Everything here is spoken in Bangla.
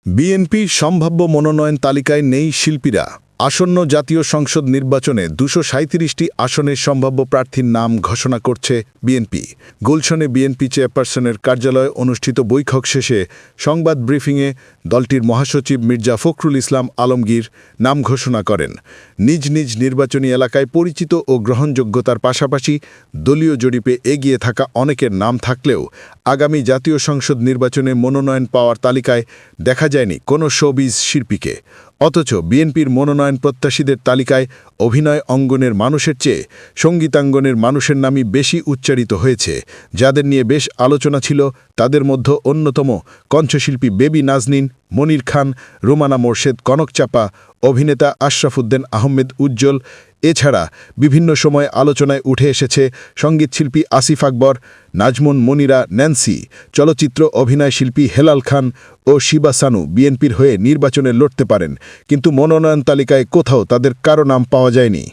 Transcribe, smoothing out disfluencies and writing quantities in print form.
বিএনপির সম্ভাব্য মনোনয়ন তালিকায় নেই শিল্পীরা। আসন্ন জাতীয় সংসদ নির্বাচনে ২৩৭টি আসনের সম্ভাব্য প্রার্থীর নাম ঘোষণা করছে বিএনপি। গুলশনে বিএনপি চেয়ারপারসনের কার্যালয়ে অনুষ্ঠিত বৈঠক শেষে সংবাদ ব্রিফিংয়ে দলটির মহাসচিব মির্জা ফখরুল ইসলাম আলমগীর নাম ঘোষণা করেন। নিজ নিজ নির্বাচনী এলাকায় পরিচিত ও গ্রহণযোগ্যতার পাশাপাশি দলীয় জরিপে এগিয়ে থাকা অনেকের নাম থাকলেও আগামী জাতীয় সংসদ নির্বাচনে মনোনয়ন পাওয়ার তালিকায় দেখা যায়নি কোনো শোবিজ শিল্পীকে। অথচ বিএনপির মনোনয়ন প্রত্যাশীদের তালিকায় অভিনয় অঙ্গনের মানুষের চেয়ে সঙ্গীতাঙ্গনের মানুষের নামই বেশি উচ্চারিত হয়েছে। যাদের নিয়ে বেশ আলোচনা ছিল তাদের মধ্যে অন্যতম কণ্ঠশিল্পী বেবি নাজনীন, মনির খান, রুমানা মোর্শেদ, কনক চাপা, অভিনেতা আশরাফুদ্দিন আহমেদ উজ্জ্বল। এছাড়া বিভিন্ন সময় আলোচনায় উঠে এসেছে সঙ্গীতশিল্পী আসিফ আকবর, নাজমুন মনিরা, ন্যান্সি, চলচ্চিত্র অভিনয় শিল্পী হেলাল খান ও শিবা সানু বিএনপির হয়ে নির্বাচনে লড়তে পারেন, কিন্তু মনোনয়ন তালিকায় কোথাও তাদের কারো নাম পাওয়া যায়নি।